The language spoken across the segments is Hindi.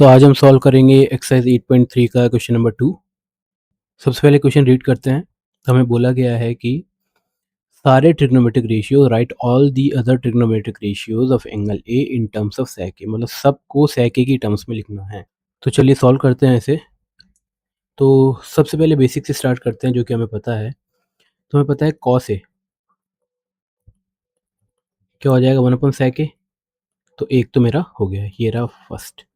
सो आज हम सॉल्व करेंगे एक्सरसाइज 8.3 का क्वेश्चन नंबर 2। सबसे पहले क्वेश्चन रीड करते हैं। हमें बोला गया है कि सारे trigonometric ratio write all the other trigonometric ratios of angle A in terms of sec A, मतलब सबको सेक ए की टर्म्स में लिखना है। तो चलिए सॉल्व करते हैं इसे। तो सबसे पहले बेसिक से स्टार्ट करते हैं जो कि हमें पता है। तो हमें पता है कॉस ए क्या हो जाएगा 1/sec ए। तो एक तो मेरा हो गया, ये रहा फर्स्ट।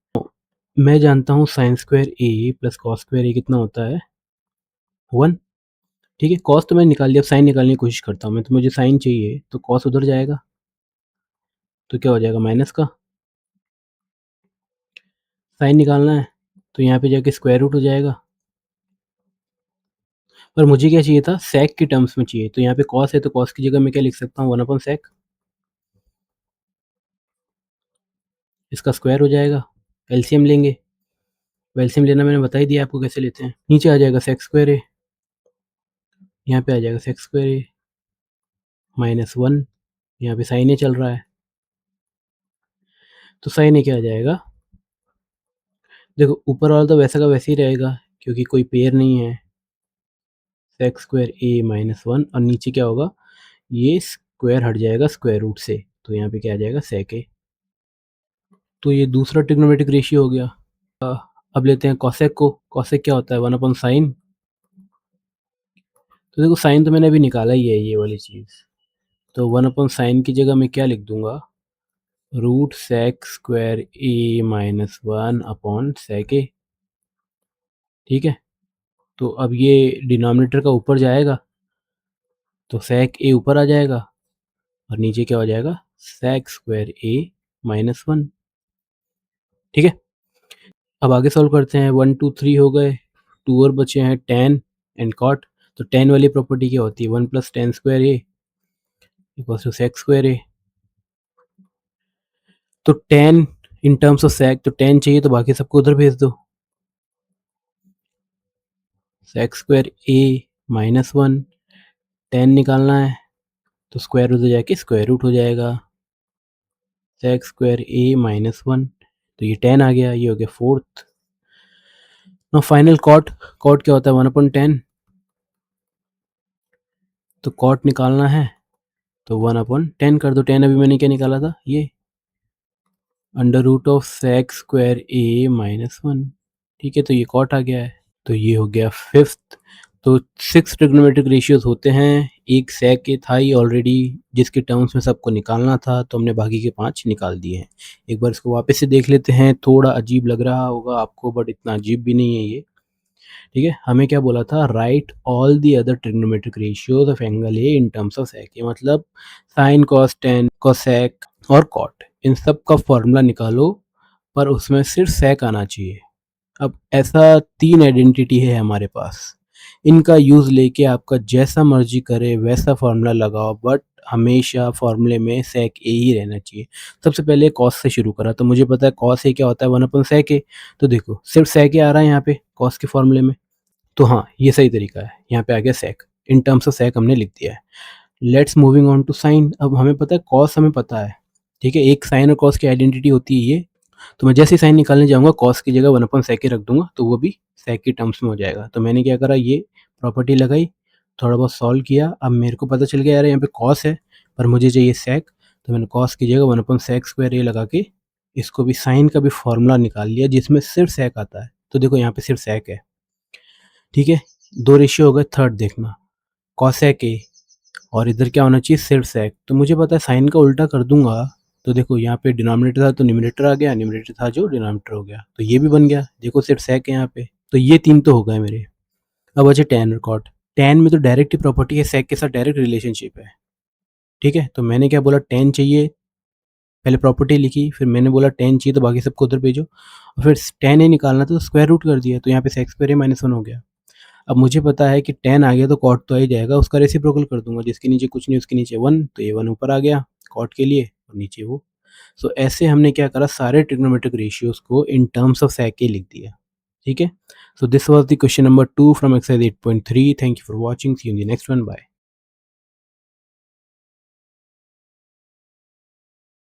मैं जानता हूँ साइन स्क्वायर ए प्लस कॉस स्क्वायर ए कितना होता है 1। ठीक है, कॉस तो मैंने निकाल लिया, अब साइन निकालने की कोशिश करता हूँ मैं। तो मुझे साइन चाहिए तो कॉस उधर जाएगा, तो क्या हो जाएगा माइनस का। साइन निकालना है तो यहाँ पे जाके स्क्वायर रूट हो जाएगा। पर मुझे क्या चाहिए था, सेक की टर्म्स में चाहिए। तो यहाँ पे कॉस है तो कॉस की जगह मैं क्या लिख सकता हूँ 1/sec। इसका स्क्वायर हो जाएगा, एलसीएम लेंगे। एलसीएम लेना मैंने बता ही दिया आपको कैसे लेते हैं। नीचे आ जाएगा सेक स्क्वायर ए, यहाँ पे आ जाएगा सेक स्क्वायर ए -1। यहाँ पे साइन ए चल रहा है तो साइन ए क्या आ जाएगा, देखो ऊपर वाला तो वैसा का वैसे ही रहेगा क्योंकि कोई पेयर नहीं है। सेक स्क्वायर ए -1 और नीचे क्या होगा, ये स्क्वायर हट जाएगा स्क्वायर रूट से, तो यहाँ पे क्या आ जाएगा सेक ए। तो ये दूसरा ट्रिग्नोमेट्रिक रेशियो हो गया। अब लेते हैं कॉसेक को। कॉसेक क्या होता है 1/sin। तो देखो साइन तो मैंने अभी निकाला ही है, ये वाली चीज़। तो 1/sin की जगह मैं क्या लिख दूंगा, रूट सेक स्क्वायर ए -1/sec ए। ठीक है, तो अब ये डिनोमिनेटर का ऊपर जाएगा तो सेक ए ऊपर आ जाएगा और नीचे क्या हो जाएगा सेक स्क्वायर ए -1। ठीक है, अब आगे सॉल्व करते हैं। 1 2 3 हो गए, 2 और बचे हैं tan एंड cot। तो tan वाली प्रॉपर्टी क्या होती है 1 + tan square A equals to sec square A. तो tan in terms of sec, तो tan चाहिए तो बाकी सबको उधर भेज दो। सेक स्क्वायर ए -1, tan निकालना है तो स्क्वायर रूट हो जाके स्क्वायर रूट हो जाएगा सेक स्क्वायर ए -1। तो ये tan आ गया, ये हो गया fourth. No final cot. Cot क्या होता है 1/10। तो कॉट निकालना है तो 1/10 कर दो। 10 अभी मैंने क्या निकाला था, ये √of सेक स्क्वायर ए -1। ठीक है, तो ये कॉट आ गया है, तो ये हो गया फिफ्थ। तो 6 ट्रिग्नोमेट्रिक रेशियोज होते हैं। एक सेक के था ही ऑलरेडी जिसके टर्म्स में सबको निकालना था, तो हमने बाकी के 5 निकाल दिए हैं। एक बार इसको वापस से देख लेते हैं। थोड़ा अजीब लग रहा होगा आपको बट इतना अजीब भी नहीं है ये। ठीक है, हमें क्या बोला था, right all the other trigonometric ratios of angle A in terms of sec. मतलब साइन कॉस टेन कोसेक और कॉट, इन सब का फॉर्मूला निकालो पर उसमें सिर्फ सेक आना चाहिए। अब ऐसा 3 आइडेंटिटी है हमारे पास, इनका यूज़ लेके आपका जैसा मर्जी करे वैसा फार्मूला लगाओ, बट हमेशा फार्मूले में सेक ए ही रहना चाहिए। सबसे पहले कॉस से शुरू करा तो मुझे पता है कॉस ए क्या होता है 1/sec ए। तो देखो सिर्फ सेक ए आ रहा है यहाँ पे कॉस के फार्मूले में, तो हाँ ये सही तरीका है। यहाँ पे आ गया सेक, इन टर्म्स ऑफ सेक हमने लिख दिया है। Let's moving on to sine. अब हमें पता है कॉस हमें पता है, ठीक है, एक साइन और कॉस की आइडेंटिटी होती है ये। तो मैं जैसे ही साइन निकालने जाऊंगा कॉस की जगह 1/sec ही रख दूंगा तो वो भी सेक की टर्म्स में हो जाएगा। तो मैंने क्या करा, ये प्रॉपर्टी लगाई, थोड़ा बहुत सॉल्व किया। अब मेरे को पता चल गया यार यहाँ पे कॉस है पर मुझे चाहिए सेक, तो मैंने कॉस की जगह 1/sec स्क्वायर ए लगा के इसको भी साइन का भी फॉर्मूला निकाल लिया जिसमें सिर्फ सेक आता है। तो देखो यहाँ पे सिर्फ सेक है। ठीक है, 2 रेशियो हो गए। थर्ड देखना, कॉसेक ए और इधर क्या होना चाहिए सिर्फ सेक। तो मुझे पता है साइन का उल्टा कर दूंगा तो देखो यहाँ पे डिनोमिनेटर था तो न्यूमरेटर आ गया, न्यूमरेटर था जो डिनोमिनेटर हो गया, तो ये भी बन गया। देखो सिर्फ सेक है यहाँ पे, तो ये 3 तो हो गए मेरे। अब बचे tan और cot। tan में तो डायरेक्ट ही प्रॉपर्टी है, सेक के साथ डायरेक्ट रिलेशनशिप है। ठीक है, तो मैंने क्या बोला, tan चाहिए, पहले प्रॉपर्टी लिखी, फिर मैंने बोला tan चाहिए तो बाकी सबको उधर भेजो, और फिर tan ए निकालना तो स्क्वायर रूट कर दिया, तो यहाँ पे सेक स्क्वायर ए -1 हो गया। अब मुझे पता है कि tan आ गया तो cot तो आ ही जाएगा, उसका रेसिप्रोकल कर दूंगा, जिसके नीचे कुछ नहीं उसके नीचे 1, तो ये 1 ऊपर आ गया cot के लिए और नीचे वो। सो ऐसे हमने क्या करा, सारे ट्रिग्नोमेट्रिक रेशियोज को इन टर्म्स ऑफ सेक ए लिख दिया। ठीक है, so this was the question number 2 from exercise 8.3। Thank you for watching, see you in the next one, bye.